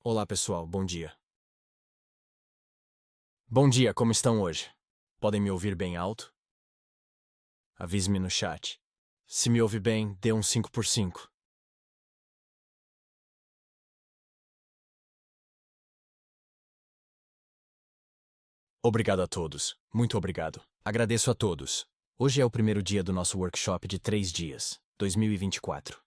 Olá, pessoal, bom dia. Bom dia, como estão hoje? Podem me ouvir bem alto? Avise-me no chat. Se me ouve bem, dê um 5 por 5. Obrigado a todos. Muito obrigado. Agradeço a todos. Hoje é o primeiro dia do nosso workshop de 3 dias, 2024.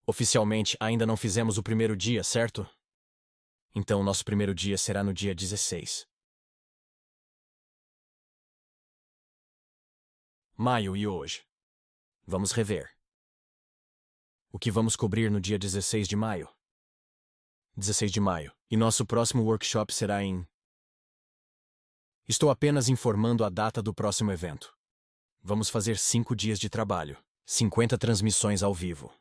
Oficialmente, ainda não fizemos o primeiro dia, certo? Então, nosso primeiro dia será no dia 16. Maio e hoje. Vamos rever. O que vamos cobrir no dia 16 de maio? 16 de maio. E nosso próximo workshop será em... Estou apenas informando a data do próximo evento. Vamos fazer 5 dias de trabalho, 50 transmissões ao vivo.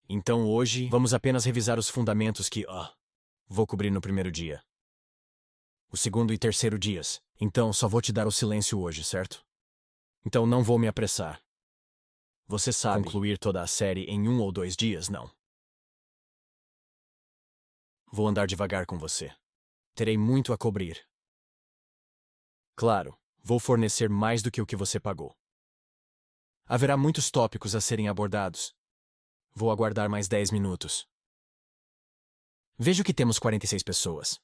Então hoje, vamos apenas revisar os fundamentos que, vou cobrir no primeiro dia. O segundo e terceiro dias. Então só vou te dar o silêncio hoje, certo? Então não vou me apressar. Você sabe concluir toda a série em 1 ou 2 dias, não? Vou andar devagar com você. Terei muito a cobrir. Claro, vou fornecer mais do que o que você pagou. Haverá muitos tópicos a serem abordados. Vou aguardar mais 10 minutos. Vejo que temos 46 pessoas.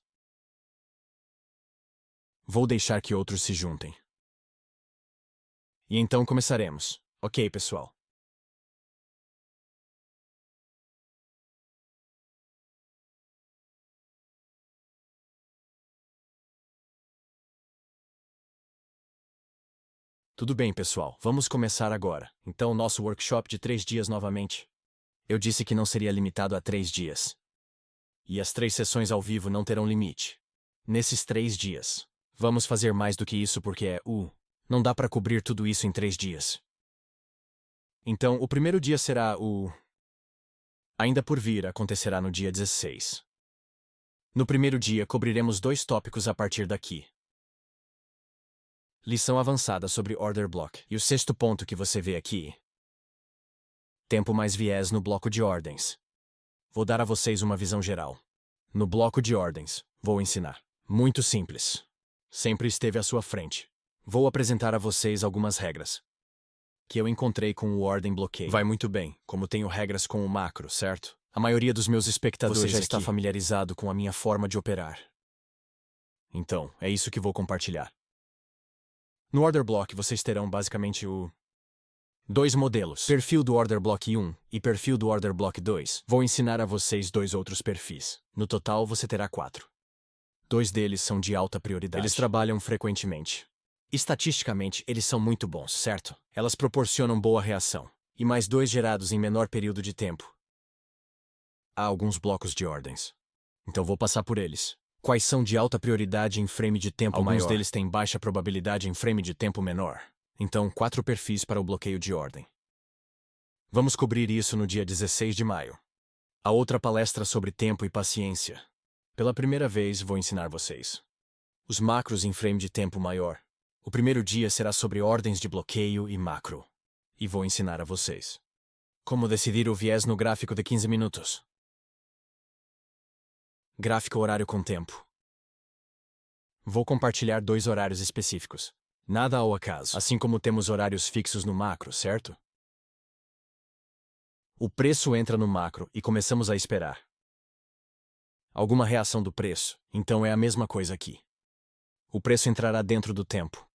Vou deixar que outros se juntem. E então começaremos. Ok, pessoal? Tudo bem, pessoal. Vamos começar agora. Então, nosso workshop de 3 dias novamente. Eu disse que não seria limitado a 3 dias. E as 3 sessões ao vivo não terão limite. Nesses 3 dias. Vamos fazer mais do que isso porque não dá para cobrir tudo isso em 3 dias. Então, o primeiro dia será Ainda por vir acontecerá no dia 16. No primeiro dia, cobriremos 2 tópicos a partir daqui. Lição avançada sobre Order Block. E o 6º ponto que você vê aqui. Tempo mais viés no bloco de ordens. Vou dar a vocês uma visão geral. No bloco de ordens, vou ensinar. Muito simples. Sempre esteve à sua frente. Vou apresentar a vocês algumas regras que eu encontrei com o Ordem Bloqueio. Vai muito bem, como tenho regras com o macro, certo? A maioria dos meus espectadores Você já está aqui. familiarizado com a minha forma de operar. Então, é isso que vou compartilhar. No Order Block, vocês terão basicamente 2 modelos. Perfil do Order Block 1 e perfil do Order Block 2. Vou ensinar a vocês 2 outros perfis. No total, você terá 4. 2 deles são de alta prioridade. Eles trabalham frequentemente. Estatisticamente, eles são muito bons, certo? Elas proporcionam boa reação. E mais 2 gerados em menor período de tempo. Há alguns blocos de ordens. Então vou passar por eles. Quais são de alta prioridade em frame de tempo maior? Alguns deles têm baixa probabilidade em frame de tempo menor. Então, 4 perfis para o bloqueio de ordem. Vamos cobrir isso no dia 16 de maio. A outra palestra sobre tempo e paciência. Pela primeira vez, vou ensinar vocês os macros em frame de tempo maior. O primeiro dia será sobre ordens de bloqueio e macro. E vou ensinar a vocês como decidir o viés no gráfico de 15 minutos. Gráfico horário com tempo. Vou compartilhar 2 horários específicos. Nada ao acaso. Assim como temos horários fixos no macro, certo? O preço entra no macro e começamos a esperar alguma reação do preço, então é a mesma coisa aqui. O preço entrará dentro do tempo.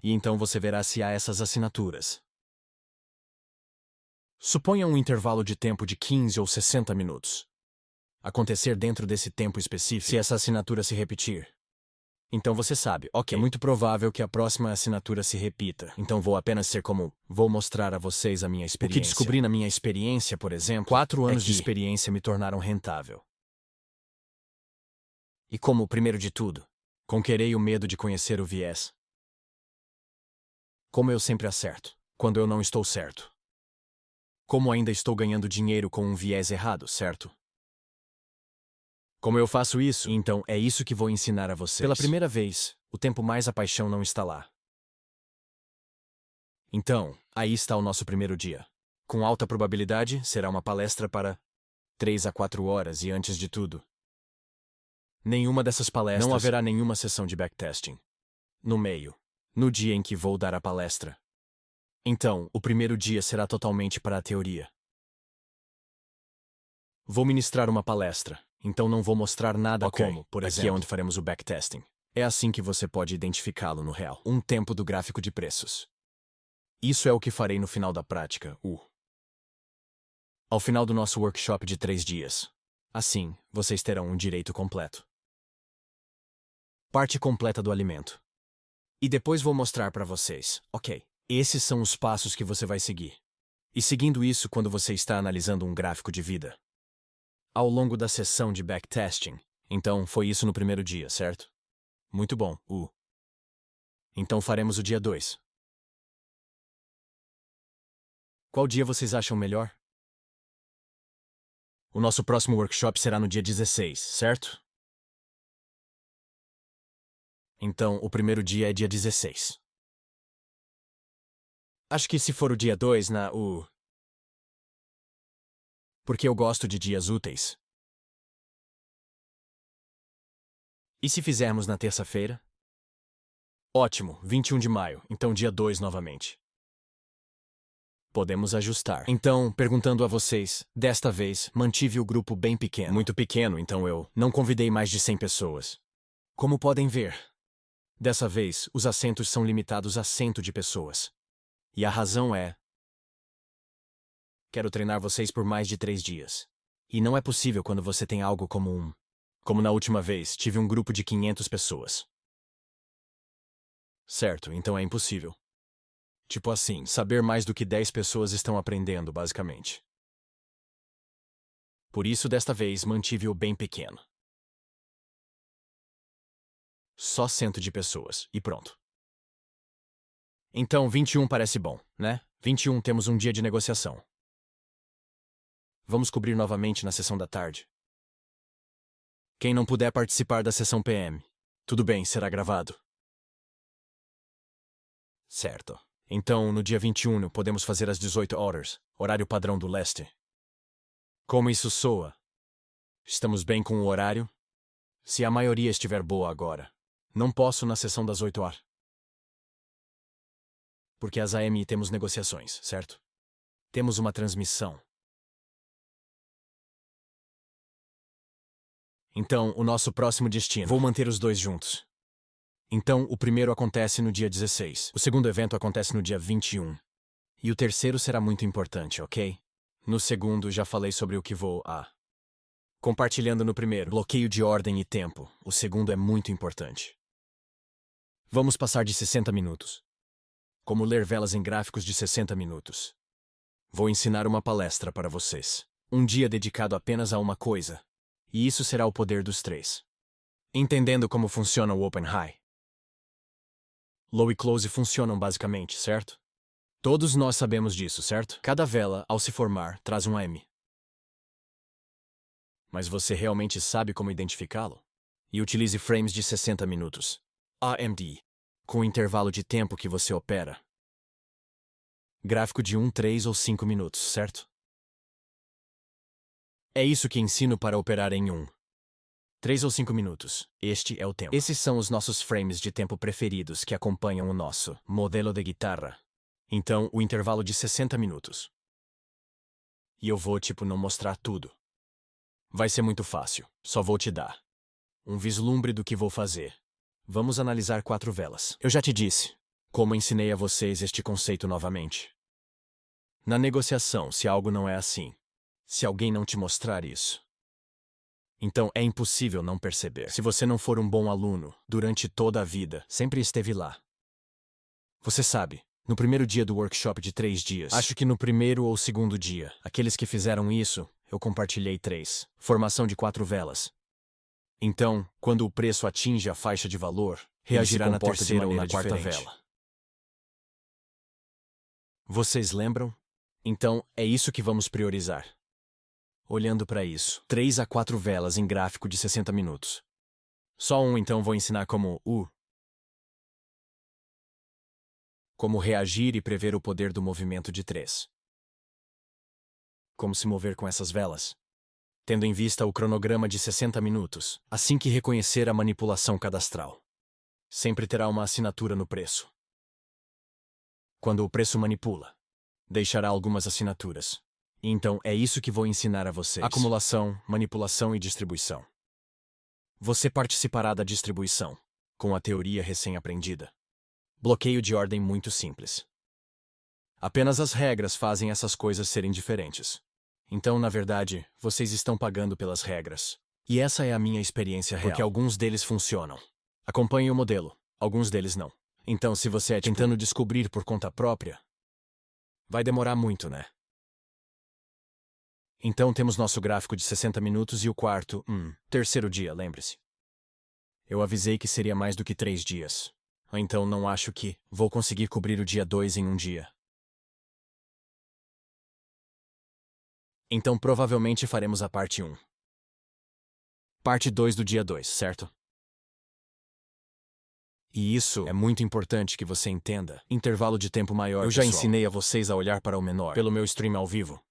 E então você verá se há essas assinaturas. Suponha um intervalo de tempo de 15 ou 60 minutos. Acontecer dentro desse tempo específico, se essa assinatura se repetir. Então você sabe, ok, é muito provável que a próxima assinatura se repita. Então vou apenas ser como, vou mostrar a vocês a minha experiência. O que descobri na minha experiência, por exemplo, 4 anos de experiência me tornaram rentável. E como, primeiro de tudo, conquerei o medo de conhecer o viés. Como eu sempre acerto, quando eu não estou certo. Como ainda estou ganhando dinheiro com um viés errado, certo? Como eu faço isso, então é isso que vou ensinar a vocês. Pela primeira vez, o tempo mais a paixão não está lá. Então, aí está o nosso primeiro dia. Com alta probabilidade, será uma palestra para 3 a 4 horas e, antes de tudo, nenhuma dessas palestras. Não haverá nenhuma sessão de backtesting. No meio. No dia em que vou dar a palestra. Então, o primeiro dia será totalmente para a teoria. Vou ministrar uma palestra, então não vou mostrar nada como, por exemplo, aqui é onde faremos o backtesting. É assim que você pode identificá-lo no real. Um tempo do gráfico de preços. Isso é o que farei no final da prática, ao final do nosso workshop de 3 dias. Assim, vocês terão um direito completo. Parte completa do alimento. E depois vou mostrar para vocês, ok, esses são os passos que você vai seguir. E seguindo isso quando você está analisando um gráfico de vida. Ao longo da sessão de backtesting. Então, foi isso no primeiro dia, certo? Muito bom, Então faremos o dia 2. Qual dia vocês acham melhor? O nosso próximo workshop será no dia 16, certo? Então, o primeiro dia é dia 16. Acho que se for o dia 2 porque eu gosto de dias úteis. E se fizermos na terça-feira? Ótimo, 21 de maio, então dia 2 novamente. Podemos ajustar. Então, perguntando a vocês, desta vez, mantive o grupo bem pequeno. Muito pequeno, então eu não convidei mais de 100 pessoas. Como podem ver, dessa vez, os assentos são limitados a 100 de pessoas. E a razão é: quero treinar vocês por mais de 3 dias. E não é possível quando você tem algo como Como na última vez, tive um grupo de 500 pessoas. Certo, então é impossível. Tipo assim, saber mais do que 10 pessoas estão aprendendo, basicamente. Por isso, desta vez, mantive-o bem pequeno. Só 100 de pessoas, e pronto. Então, 21 parece bom, né? 21 temos um dia de negociação. Vamos cobrir novamente na sessão da tarde. Quem não puder participar da sessão PM, tudo bem, será gravado. Certo. Então, no dia 21, podemos fazer às 18 horas, horário padrão do leste. Como isso soa? Estamos bem com o horário? Se a maioria estiver boa agora. Não posso na sessão das 8 horas. Porque às AM temos negociações, certo? Temos uma transmissão. Então, o nosso próximo destino. Vou manter os dois juntos. Então, o primeiro acontece no dia 16. O segundo evento acontece no dia 21. E o terceiro será muito importante, ok? No segundo, já falei sobre o que vou compartilhando no primeiro. Bloqueio de ordem e tempo. O segundo é muito importante. Vamos passar de 60 minutos. Como ler velas em gráficos de 60 minutos. Vou ensinar uma palestra para vocês. Um dia dedicado apenas a uma coisa. E isso será o poder dos 3. Entendendo como funciona o Open High. Low e Close funcionam basicamente, certo? Todos nós sabemos disso, certo? Cada vela, ao se formar, traz um AM. Mas você realmente sabe como identificá-lo? E utilize frames de 60 minutos. AMD. Com o intervalo de tempo que você opera. Gráfico de 1, 3 ou 5 minutos, certo? É isso que ensino para operar em 1, 3 ou 5 minutos. Este é o tempo. Esses são os nossos frames de tempo preferidos que acompanham o nosso modelo de guitarra. Então, o intervalo de 60 minutos. E eu vou, não mostrar tudo. Vai ser muito fácil. Só vou te dar um vislumbre do que vou fazer. Vamos analisar 4 velas. Eu já te disse como ensinei a vocês este conceito novamente. Na negociação, se algo não é assim, se alguém não te mostrar isso, então é impossível não perceber. Se você não for um bom aluno, durante toda a vida, sempre esteve lá. Você sabe, no primeiro dia do workshop de 3 dias, acho que no primeiro ou segundo dia, aqueles que fizeram isso, eu compartilhei 3. Formação de 4 velas. Então, quando o preço atinge a faixa de valor, reagirá na terceira ou na quarta vela. Vocês lembram? Então, é isso que vamos priorizar. Olhando para isso, 3 a 4 velas em gráfico de 60 minutos. Só então vou ensinar como reagir e prever o poder do movimento de 3. Como se mover com essas velas. tendo em vista o cronograma de 60 minutos, assim que reconhecer a manipulação cadastral. Sempre terá uma assinatura no preço. Quando o preço manipula, deixará algumas assinaturas. Então, é isso que vou ensinar a vocês. Acumulação, manipulação e distribuição. Você participará da distribuição, com a teoria recém-aprendida. Bloqueio de ordem muito simples. Apenas as regras fazem essas coisas serem diferentes. Então, na verdade, vocês estão pagando pelas regras. E essa é a minha experiência real. Porque alguns deles funcionam. Acompanhe o modelo, alguns deles não. Então, se você é tentando descobrir por conta própria, vai demorar muito, né? Então temos nosso gráfico de 60 minutos e o quarto, terceiro dia, lembre-se. Eu avisei que seria mais do que 3 dias. Então não acho que vou conseguir cobrir o dia 2 em um dia. Então provavelmente faremos a parte 1. Parte 2 do dia 2, certo? E isso é muito importante que você entenda. Intervalo de tempo maior, Eu já ensinei a vocês a olhar para o menor pelo meu stream ao vivo.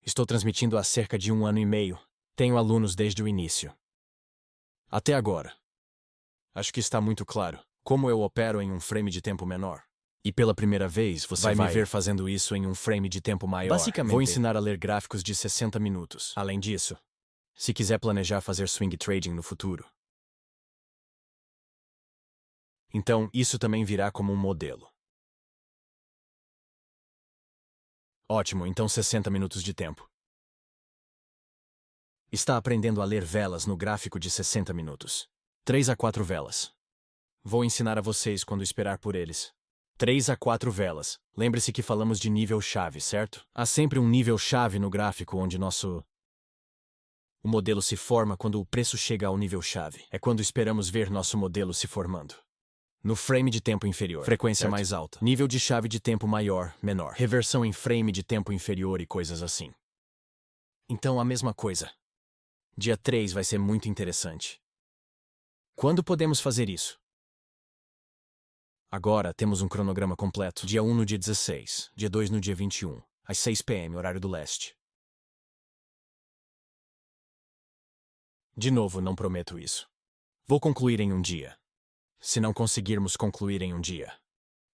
Estou transmitindo há cerca de 1 ano e meio. Tenho alunos desde o início. Até agora. Acho que está muito claro como eu opero em um frame de tempo menor. E pela primeira vez você vai me ver fazendo isso em um frame de tempo maior. Basicamente, vou ensinar a ler gráficos de 60 minutos. Além disso, se quiser planejar fazer swing trading no futuro. Então, isso também virá como um modelo. Ótimo, então 60 minutos de tempo. Está aprendendo a ler velas no gráfico de 60 minutos. 3 a 4 velas. Vou ensinar a vocês quando esperar por eles. 3 a 4 velas. Lembre-se que falamos de nível-chave, certo? Há sempre um nível-chave no gráfico onde o modelo se forma quando o preço chega ao nível-chave. É quando esperamos ver nosso modelo se formando. No frame de tempo inferior, frequência mais alta. Nível de chave de tempo maior, menor. Reversão em frame de tempo inferior e coisas assim. Então a mesma coisa. Dia 3 vai ser muito interessante. Quando podemos fazer isso? Agora temos um cronograma completo. Dia 1 no dia 16, dia 2 no dia 21, às 6 p.m., horário do leste. De novo, não prometo isso. Vou concluir em um dia. Se não conseguirmos concluir em um dia,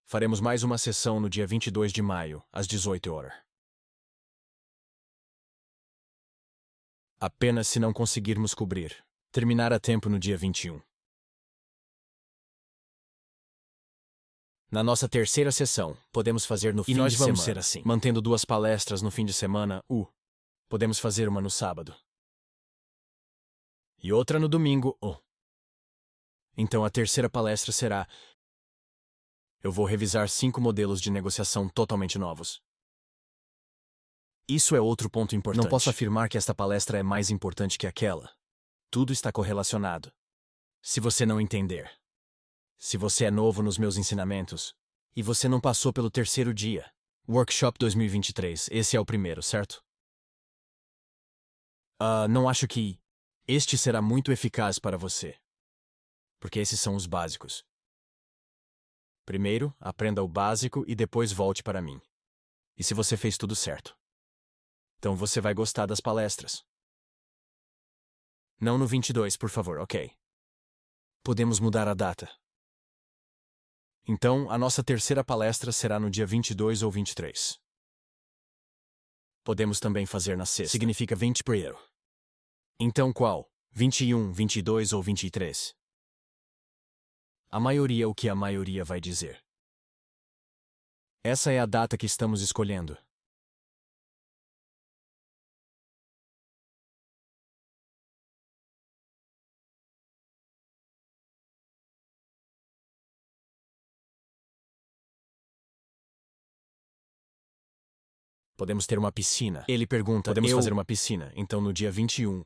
faremos mais uma sessão no dia 22 de maio, às 18 horas. Apenas se não conseguirmos cobrir. Terminar a tempo no dia 21. Na nossa terceira sessão, podemos fazer no fim de semana. E nós vamos ser assim, mantendo 2 palestras no fim de semana, podemos fazer uma no sábado. E outra no domingo, Então a terceira palestra será... Eu vou revisar 5 modelos de negociação totalmente novos. Isso é outro ponto importante. Não posso afirmar que esta palestra é mais importante que aquela. Tudo está correlacionado. Se você não entender, se você é novo nos meus ensinamentos, e você não passou pelo terceiro dia, Workshop 2023, esse é o primeiro, certo? Não acho que este será muito eficaz para você. Porque esses são os básicos. Primeiro, aprenda o básico e depois volte para mim. E se você fez tudo certo, então você vai gostar das palestras. Não no 22, por favor, ok? Podemos mudar a data. Então, a nossa terceira palestra será no dia 22 ou 23. Podemos também fazer na sexta. Significa 20 primeiro. Então qual? 21, 22 ou 23? A maioria o que a maioria vai dizer. Essa é a data que estamos escolhendo. Podemos ter uma piscina. Ele pergunta, podemos fazer uma piscina, então no dia 21,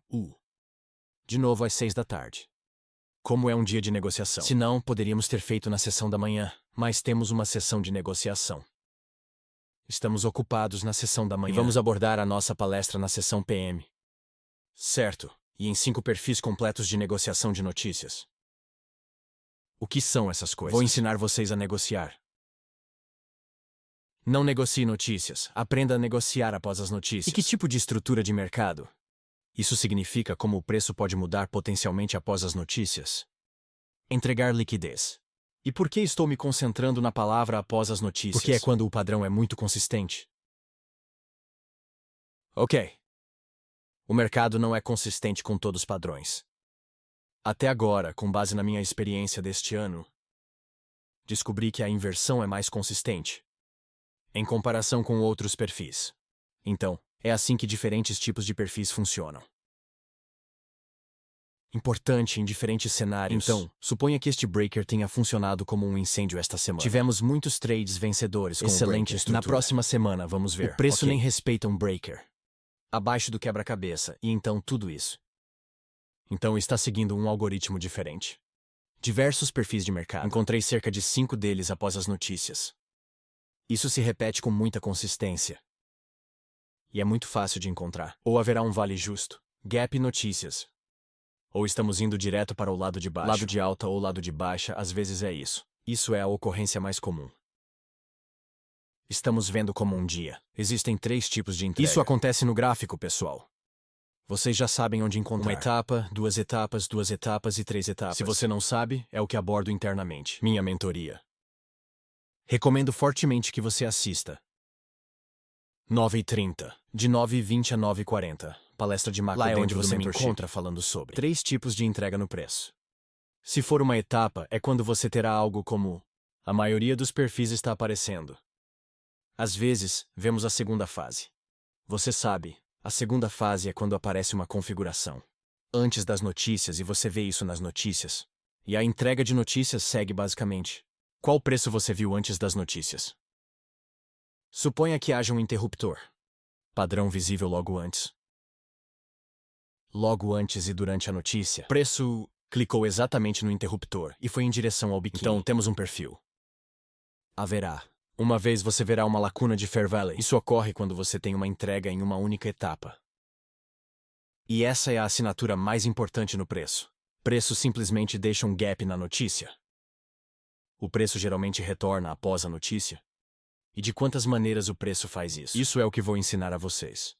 de novo às 6 da tarde. Como é um dia de negociação? Se não, poderíamos ter feito na sessão da manhã, mas temos uma sessão de negociação. Estamos ocupados na sessão da manhã. E vamos abordar a nossa palestra na sessão PM. Certo, e em 5 perfis completos de negociação de notícias. O que são essas coisas? Vou ensinar vocês a negociar. Não negocie notícias, aprenda a negociar após as notícias. E que tipo de estrutura de mercado? Isso significa como o preço pode mudar potencialmente após as notícias. Entregar liquidez. E por que estou me concentrando na palavra após as notícias? Porque é quando o padrão é muito consistente. Ok. O mercado não é consistente com todos os padrões. Até agora, com base na minha experiência deste ano, descobri que a inversão é mais consistente, em comparação com outros perfis. Então, é assim que diferentes tipos de perfis funcionam. Importante em diferentes cenários. Então, suponha que este breaker tenha funcionado como um incêndio esta semana. Tivemos muitos trades vencedores com Excelente o breaker. estrutura. Na próxima semana, vamos ver. O preço nem respeita um breaker. Abaixo do quebra-cabeça, e então tudo isso. Então está seguindo um algoritmo diferente. Diversos perfis de mercado. Encontrei cerca de 5 deles após as notícias. Isso se repete com muita consistência. E é muito fácil de encontrar. Ou haverá um vale justo, gap notícias. Ou estamos indo direto para o lado de baixo. Lado de alta ou lado de baixa, às vezes é isso. Isso é a ocorrência mais comum. Estamos vendo como um dia. Existem 3 tipos de entrega. Isso acontece no gráfico, pessoal. Vocês já sabem onde encontrar. Uma etapa, 2 etapas, 2 etapas e 3 etapas. Se você não sabe, é o que abordo internamente. Minha mentoria. Recomendo fortemente que você assista. 9h30. De 9h20 a 9h40. Palestra de macro. Lá é onde você me encontra falando sobre 3 tipos de entrega no preço. Se for uma etapa, é quando você terá algo como a maioria dos perfis está aparecendo. Às vezes, vemos a segunda fase. Você sabe, a segunda fase é quando aparece uma configuração. Antes das notícias e você vê isso nas notícias. E a entrega de notícias segue basicamente. Qual preço você viu antes das notícias? Suponha que haja um interruptor. Padrão visível logo antes. Logo antes e durante a notícia. Preço clicou exatamente no interruptor e foi em direção ao biquíni. Então temos um perfil. Haverá. Uma vez você verá uma lacuna de Fair Valley. Isso ocorre quando você tem uma entrega em uma única etapa. E essa é a assinatura mais importante no preço. Preço simplesmente deixa um gap na notícia. O preço geralmente retorna após a notícia. E de quantas maneiras o preço faz isso? Isso é o que vou ensinar a vocês.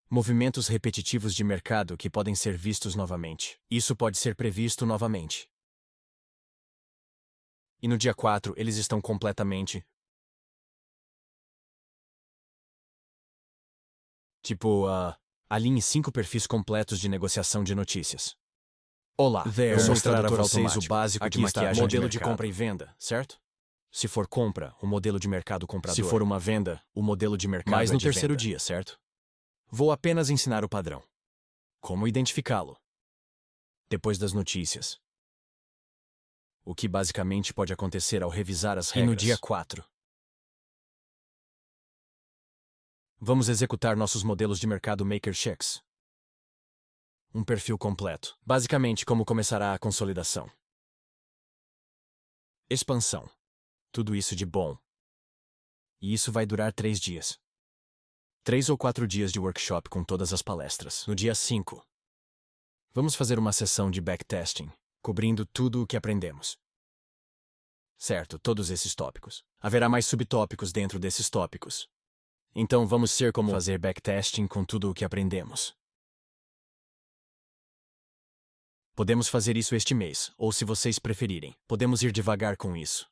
Movimentos repetitivos de mercado que podem ser vistos novamente. Isso pode ser previsto novamente. E no dia 4 eles estão completamente... alinhe 5 perfis completos de negociação de notícias. Olá, eu vou mostrar a vocês o básico de maquiagem modelo de compra e venda, certo? Se for compra, o modelo de mercado comprador. Se for uma venda, o modelo de mercado Mas no terceiro dia, certo? Vou apenas ensinar o padrão. Como identificá-lo. Depois das notícias. O que basicamente pode acontecer ao revisar as regras. E no dia 4. Vamos executar nossos modelos de mercado Maker Checks. Um perfil completo. Basicamente, como começará a consolidação. Expansão. Tudo isso de bom. E isso vai durar 3 dias. 3 ou 4 dias de workshop com todas as palestras. No dia 5, vamos fazer uma sessão de backtesting, cobrindo tudo o que aprendemos. Certo, todos esses tópicos. Haverá mais subtópicos dentro desses tópicos. Então vamos ser como fazer backtesting com tudo o que aprendemos. Podemos fazer isso este mês, ou se vocês preferirem, podemos ir devagar com isso.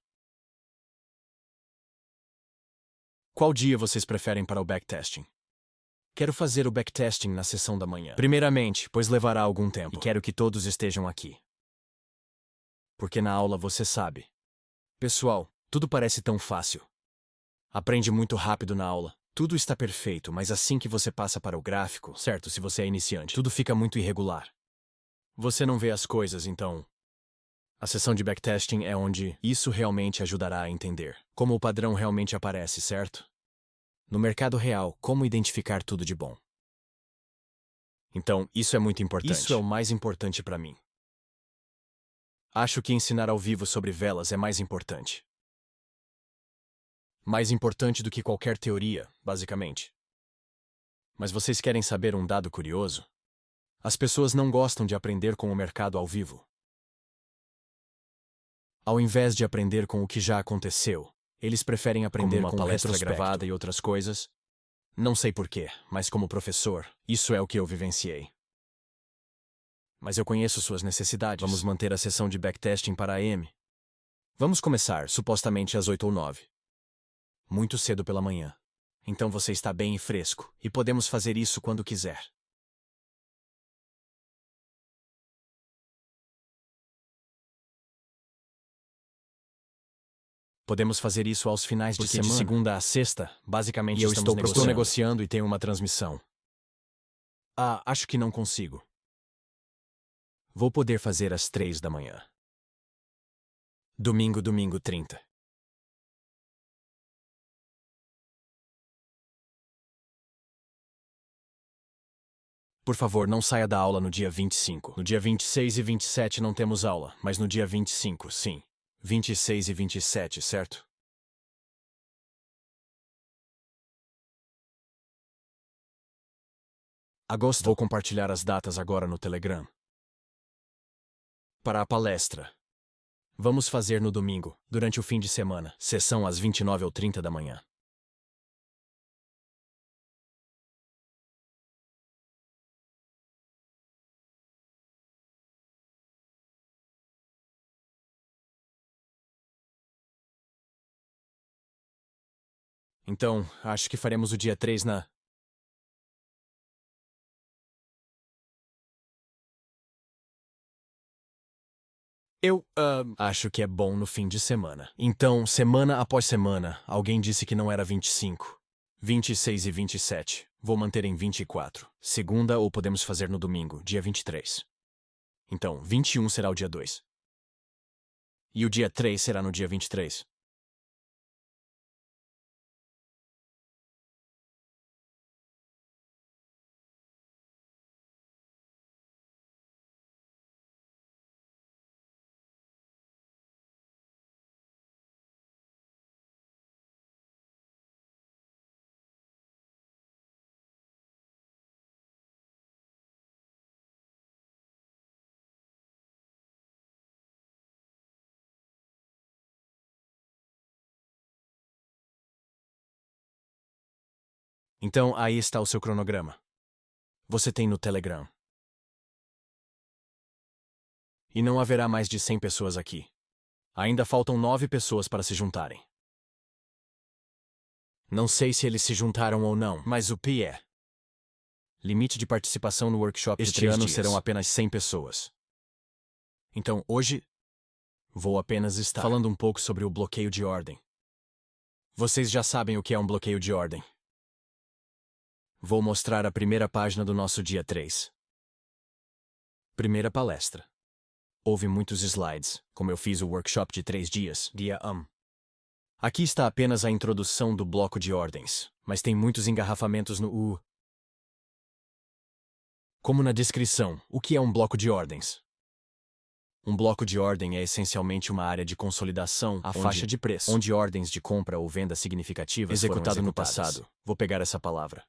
Qual dia vocês preferem para o backtesting? Quero fazer o backtesting na sessão da manhã. Primeiramente, pois levará algum tempo. E quero que todos estejam aqui. Porque na aula você sabe. Pessoal, tudo parece tão fácil. Aprende muito rápido na aula. Tudo está perfeito, mas assim que você passa para o gráfico, certo, se você é iniciante, tudo fica muito irregular. Você não vê as coisas, então... A sessão de backtesting é onde isso realmente ajudará a entender como o padrão realmente aparece, certo? No mercado real, como identificar tudo de bom. Então, isso é muito importante. Isso é o mais importante para mim. Acho que ensinar ao vivo sobre velas é mais importante. Mais importante do que qualquer teoria, basicamente. Mas vocês querem saber um dado curioso? As pessoas não gostam de aprender com o mercado ao vivo. Ao invés de aprender com o que já aconteceu, eles preferem aprender com palestra gravada e outras coisas. Não sei porquê, mas como professor, isso é o que eu vivenciei. Mas eu conheço suas necessidades. Vamos manter a sessão de backtesting para a AM. Vamos começar, supostamente às 8 ou 9. Muito cedo pela manhã. Então você está bem e fresco, e podemos fazer isso quando quiser. Podemos fazer isso aos finais de semana. De segunda a sexta, basicamente E eu estou negociando e tenho uma transmissão. Acho que não consigo. Vou poder fazer às 3 da manhã. Domingo 30. Por favor, não saia da aula no dia 25. No dia 26 e 27 não temos aula, mas no dia 25, sim. 26 e 27, certo? Agosto. Vou compartilhar as datas agora no Telegram. Para a palestra. Vamos fazer no domingo, durante o fim de semana, sessão às 29 ou 30 da manhã. Então, acho que faremos o dia 3 na... Eu, acho que é bom no fim de semana. Então, semana após semana, alguém disse que não era 25. 26 e 27. Vou manter em 24. Segunda ou podemos fazer no domingo, dia 23. Então, 21 será o dia 2. E o dia 3 será no dia 23. Então, aí está o seu cronograma. Você tem no Telegram. E não haverá mais de 100 pessoas aqui. Ainda faltam 9 pessoas para se juntarem. Não sei se eles se juntaram ou não, mas o P é. Limite de participação no workshop Este de 3 ano dias. Serão apenas 100 pessoas. Então, hoje, vou apenas estar falando um pouco sobre o bloqueio de ordem. Vocês já sabem o que é um bloqueio de ordem. Vou mostrar a primeira página do nosso dia 3. Primeira palestra. Houve muitos slides, como eu fiz o workshop de 3 dias, dia 1. Aqui está apenas a introdução do bloco de ordens, mas tem muitos engarrafamentos no U. Como na descrição, o que é um bloco de ordens? Um bloco de ordem é essencialmente uma área de consolidação, a faixa de preço, onde ordens de compra ou venda significativas foram executadas no passado. Vou pegar essa palavra.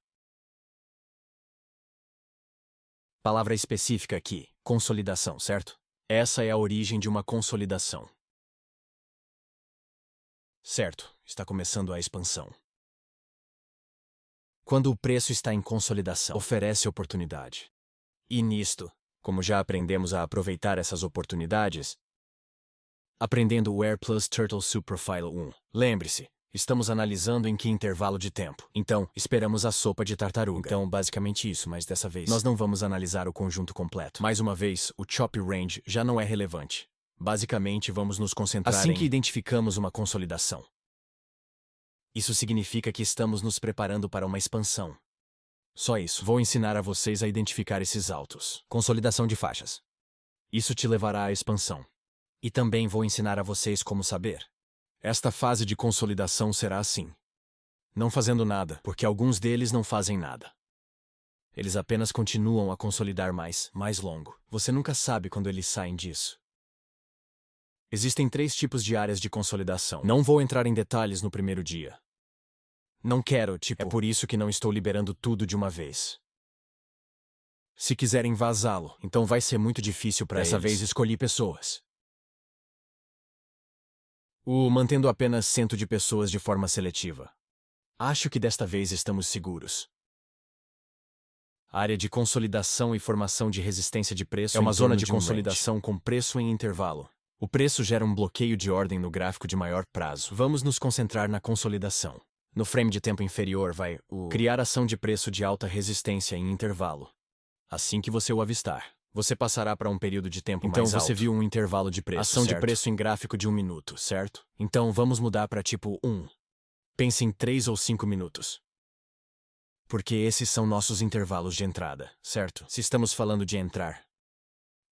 Palavra específica aqui, consolidação, certo? Essa é a origem de uma consolidação. Certo, está começando a expansão. Quando o preço está em consolidação, oferece oportunidade. E nisto, como já aprendemos a aproveitar essas oportunidades, aprendendo o Air Plus Turtle Soup Profile 1. Lembre-se, estamos analisando em que intervalo de tempo. Então, esperamos a sopa de tartaruga. Então, basicamente isso, mas dessa vez, nós não vamos analisar o conjunto completo. Mais uma vez, o Chop Range já não é relevante. Basicamente, vamos nos concentrar assim que identificamos uma consolidação. Isso significa que estamos nos preparando para uma expansão. Só isso. Vou ensinar a vocês a identificar esses altos. Consolidação de faixas. Isso te levará à expansão. E também vou ensinar a vocês como saber. Esta fase de consolidação será assim. Não fazendo nada, porque alguns deles não fazem nada. Eles apenas continuam a consolidar mais longo. Você nunca sabe quando eles saem disso. Existem 3 tipos de áreas de consolidação. Não vou entrar em detalhes no primeiro dia. Não quero, é por isso que não estou liberando tudo de uma vez. Se quiserem vazá-lo, então vai ser muito difícil para eles. Dessa vez escolhi pessoas. Mantendo apenas 100 de pessoas de forma seletiva. Acho que desta vez estamos seguros. Área de consolidação e formação de resistência de preço é uma zona de consolidação com preço em intervalo. O preço gera um bloqueio de ordem no gráfico de maior prazo. Vamos nos concentrar na consolidação. No frame de tempo inferior vai criar ação de preço de alta resistência em intervalo. Assim que você o avistar, você passará para um período de tempo mais alto. Então você viu um intervalo de preço, ação de preço em gráfico de 1 minuto, certo? Então vamos mudar para tipo 1. Pense em 3 ou 5 minutos. Porque esses são nossos intervalos de entrada, certo? Se estamos falando de entrar.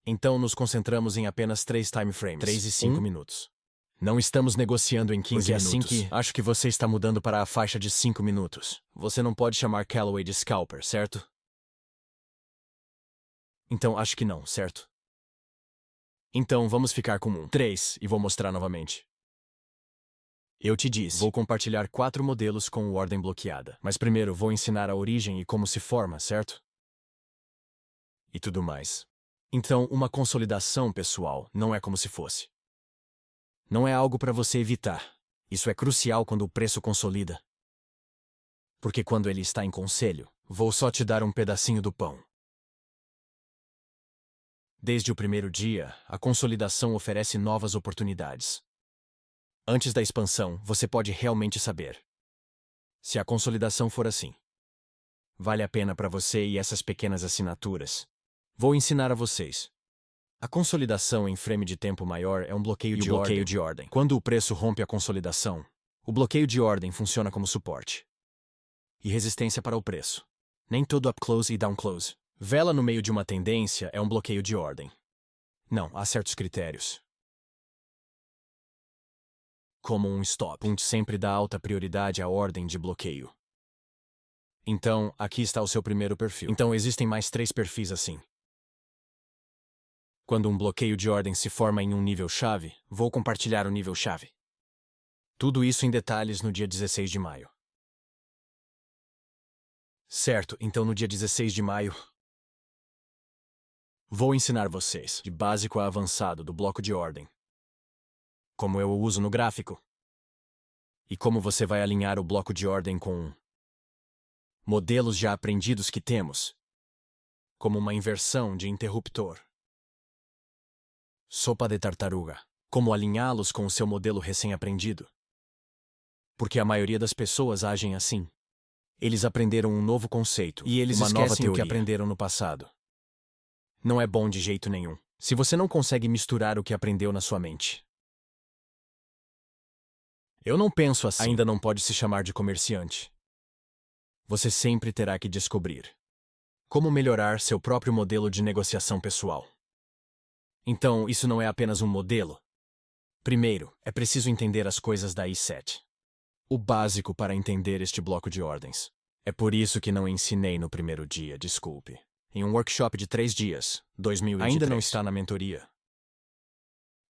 Então nos concentramos em apenas 3 time frames. 3 e 5 minutos. Não estamos negociando em 15 minutos. Porque assim que acho que você está mudando para a faixa de 5 minutos. Você não pode chamar Callaway de scalper, certo? Então acho que não, certo? Então vamos ficar com 1, 3 e vou mostrar novamente. Eu te disse, vou compartilhar 4 modelos com ordem bloqueada. Mas primeiro vou ensinar a origem e como se forma, certo? E tudo mais. Então, uma consolidação, pessoal, não é como se fosse. Não é algo para você evitar. Isso é crucial quando o preço consolida. Porque quando ele está em conselho, vou só te dar um pedacinho do pão. Desde o primeiro dia, a consolidação oferece novas oportunidades. Antes da expansão, você pode realmente saber. Se a consolidação for assim, vale a pena para você e essas pequenas assinaturas. Vou ensinar a vocês. A consolidação em frame de tempo maior é um bloqueio de ordem. Quando o preço rompe a consolidação, o bloqueio de ordem funciona como suporte e resistência para o preço. Nem todo up close e down close. Vela no meio de uma tendência é um bloqueio de ordem. Não, há certos critérios. Como um stop, sempre dá alta prioridade à ordem de bloqueio. Então, aqui está o seu primeiro perfil. Então, existem mais 3 perfis assim. Quando um bloqueio de ordem se forma em um nível-chave, vou compartilhar o nível-chave. Tudo isso em detalhes no dia 16 de maio. Certo, então no dia 16 de maio, vou ensinar vocês, de básico a avançado do bloco de ordem, como eu o uso no gráfico, e como você vai alinhar o bloco de ordem com modelos já aprendidos que temos, como uma inversão de interruptor, sopa de tartaruga, como alinhá-los com o seu modelo recém-aprendido. Porque a maioria das pessoas agem assim. Eles aprenderam um novo conceito e eles esquecem o que aprenderam no passado. Não é bom de jeito nenhum, se você não consegue misturar o que aprendeu na sua mente. Eu não penso assim. Ainda não pode se chamar de comerciante. Você sempre terá que descobrir como melhorar seu próprio modelo de negociação pessoal. Então, isso não é apenas um modelo. Primeiro, é preciso entender as coisas da I7. O básico para entender este bloco de ordens. É por isso que não ensinei no primeiro dia, desculpe. Em um workshop de 3 dias, 2023. Ainda não está na mentoria.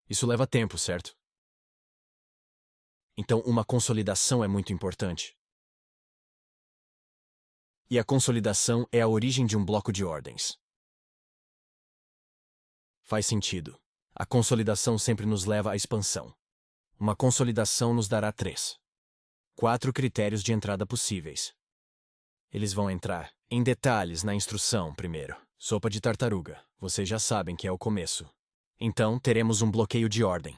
Isso leva tempo, certo? Então, uma consolidação é muito importante. E a consolidação é a origem de um bloco de ordens. Faz sentido. A consolidação sempre nos leva à expansão. Uma consolidação nos dará 4 critérios de entrada possíveis. Eles vão entrar em detalhes na instrução primeiro. Sopa de tartaruga. Vocês já sabem que é o começo. Então, teremos um bloqueio de ordem.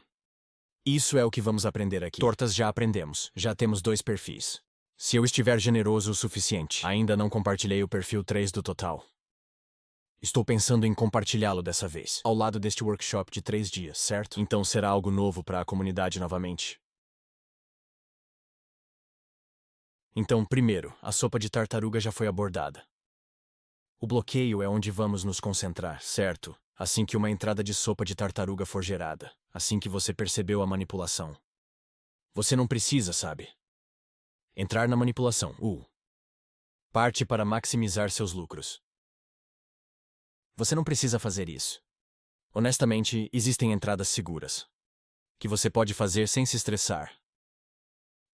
Isso é o que vamos aprender aqui. Tortas já aprendemos. Já temos 2 perfis. Se eu estiver generoso o suficiente, ainda não compartilhei o perfil 3 do total. Estou pensando em compartilhá-lo dessa vez, ao lado deste workshop de 3 dias, certo? Então será algo novo para a comunidade novamente. Então, primeiro, a sopa de tartaruga já foi abordada. O bloqueio é onde vamos nos concentrar, certo? Assim que uma entrada de sopa de tartaruga for gerada, assim que você percebeu a manipulação. Você não precisa, sabe? Entrar na manipulação. Parte para maximizar seus lucros. Você não precisa fazer isso. Honestamente, existem entradas seguras, que você pode fazer sem se estressar.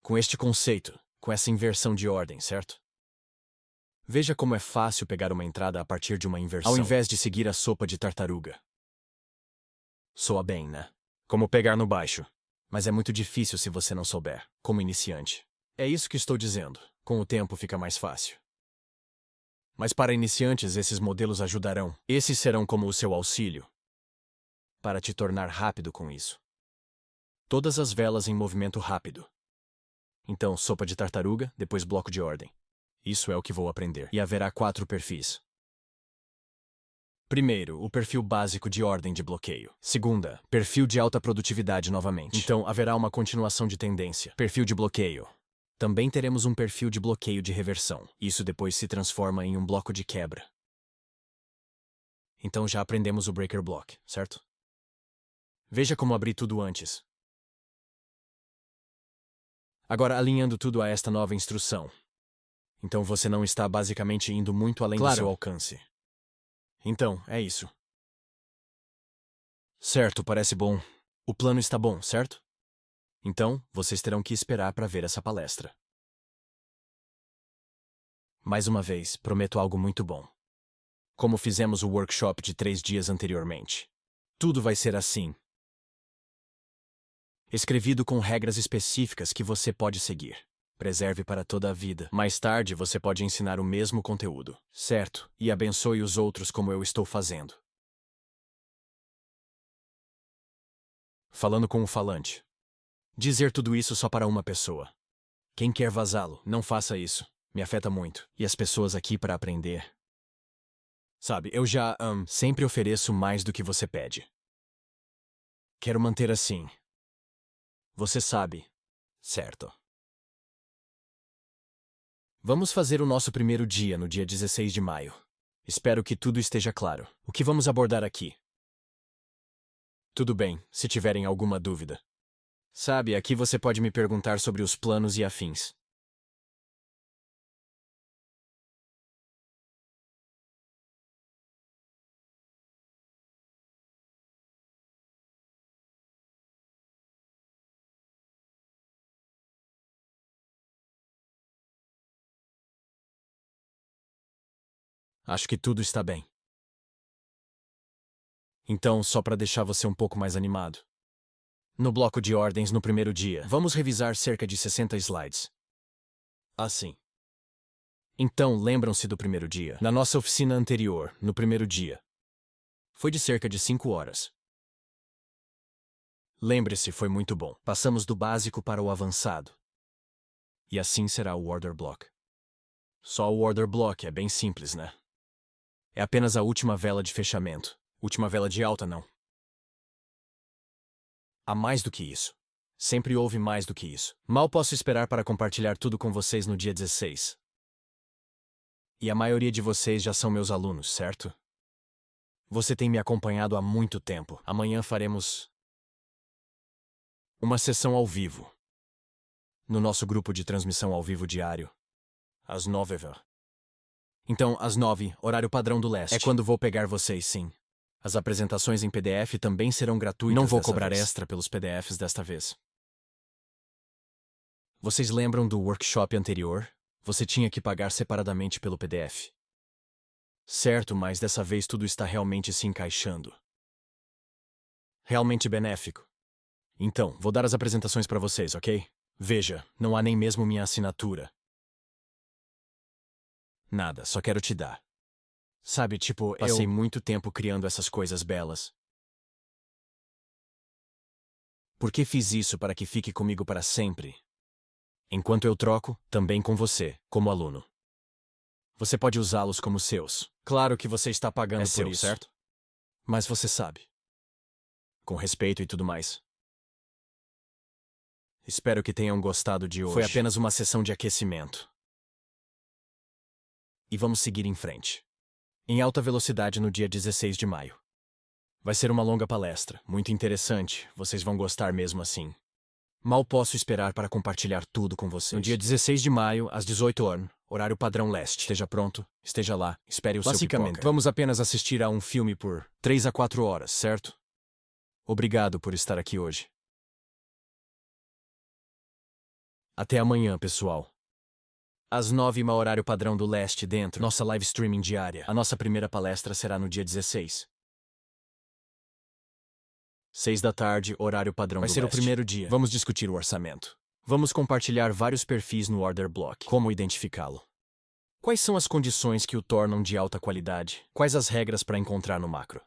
Com este conceito, com essa inversão de ordem, certo? Veja como é fácil pegar uma entrada a partir de uma inversão, ao invés de seguir a sopa de tartaruga. Soa bem, né? Como pegar no baixo. Mas é muito difícil se você não souber, como iniciante. É isso que estou dizendo. Com o tempo fica mais fácil. Mas para iniciantes, esses modelos ajudarão. Esses serão como o seu auxílio para te tornar rápido com isso. Todas as velas em movimento rápido. Então, sopa de tartaruga, depois bloco de ordem. Isso é o que vou aprender. E haverá 4 perfis. Primeiro, o perfil básico de ordem de bloqueio. Segunda, perfil de alta produtividade novamente. Então, haverá uma continuação de tendência. Perfil de bloqueio. Também teremos um perfil de bloqueio de reversão. Isso depois se transforma em um bloco de quebra. Então já aprendemos o breaker block, certo? Veja como abri tudo antes. Agora alinhando tudo a esta nova instrução. Então você não está basicamente indo muito além do seu alcance. Então, é isso. Certo, parece bom. O plano está bom, certo? Então, vocês terão que esperar para ver essa palestra. Mais uma vez, prometo algo muito bom. Como fizemos o workshop de 3 dias anteriormente. Tudo vai ser assim. Escrevido com regras específicas que você pode seguir. Preserve para toda a vida. Mais tarde, você pode ensinar o mesmo conteúdo, certo? E abençoe os outros como eu estou fazendo. Falando com o falante. Dizer tudo isso só para uma pessoa. Quem quer vazá-lo, não faça isso. Me afeta muito. E as pessoas aqui para aprender. Sabe, eu já, sempre ofereço mais do que você pede. Quero manter assim. Você sabe, certo? Vamos fazer o nosso primeiro dia no dia 16 de maio. Espero que tudo esteja claro. O que vamos abordar aqui? Tudo bem, se tiverem alguma dúvida. Sabe, aqui você pode me perguntar sobre os planos e afins. Acho que tudo está bem. Então, só para deixar você um pouco mais animado. No bloco de ordens no primeiro dia, vamos revisar cerca de 60 slides. Assim. Então, lembram-se do primeiro dia? Na nossa oficina anterior, no primeiro dia. Foi de cerca de 5 horas. Lembre-se, foi muito bom. Passamos do básico para o avançado. E assim será o order block. Só o order block é bem simples, né? É apenas a última vela de fechamento. Última vela de alta, não. Há mais do que isso. Sempre houve mais do que isso. Mal posso esperar para compartilhar tudo com vocês no dia 16. E a maioria de vocês já são meus alunos, certo? Você tem me acompanhado há muito tempo. Amanhã faremos uma sessão ao vivo. No nosso grupo de transmissão ao vivo diário. Às 9h. Então, às 9, horário padrão do leste. É quando vou pegar vocês, sim. As apresentações em PDF também serão gratuitas. Não vou cobrar extra pelos PDFs desta vez. Vocês lembram do workshop anterior? Você tinha que pagar separadamente pelo PDF. Certo, mas dessa vez tudo está realmente se encaixando. Realmente benéfico. Então, vou dar as apresentações para vocês, ok? Veja, não há nem mesmo minha assinatura. Nada, só quero te dar. Sabe, tipo, passei muito tempo criando essas coisas belas. Por que fiz isso para que fique comigo para sempre? Enquanto eu troco, também com você, como aluno. Você pode usá-los como seus. Claro que você está pagando por isso, certo? Mas você sabe. Com respeito e tudo mais. Espero que tenham gostado de hoje. Foi apenas uma sessão de aquecimento. E vamos seguir em frente. Em alta velocidade no dia 16 de maio. Vai ser uma longa palestra, muito interessante, vocês vão gostar mesmo assim. Mal posso esperar para compartilhar tudo com vocês. No dia 16 de maio, às 18h, horário padrão leste. Esteja pronto, esteja lá, espere o seu pipoca. Basicamente, vamos apenas assistir a um filme por 3 a 4 horas, certo? Obrigado por estar aqui hoje. Até amanhã, pessoal. Às 9h, horário padrão do leste dentro. Nossa live streaming diária. A nossa primeira palestra será no dia 16. 6 da tarde, horário padrão do leste. Vai ser o primeiro dia. Vamos discutir o orçamento. Vamos compartilhar vários perfis no Order Block. Como identificá-lo? Quais são as condições que o tornam de alta qualidade? Quais as regras para encontrar no macro?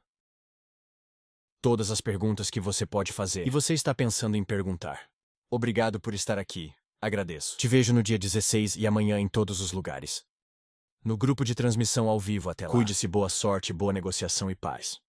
Todas as perguntas que você pode fazer e você está pensando em perguntar. Obrigado por estar aqui. Agradeço. Te vejo no dia 16 e amanhã em todos os lugares. No grupo de transmissão ao vivo até lá. Cuide-se, boa sorte, boa negociação e paz.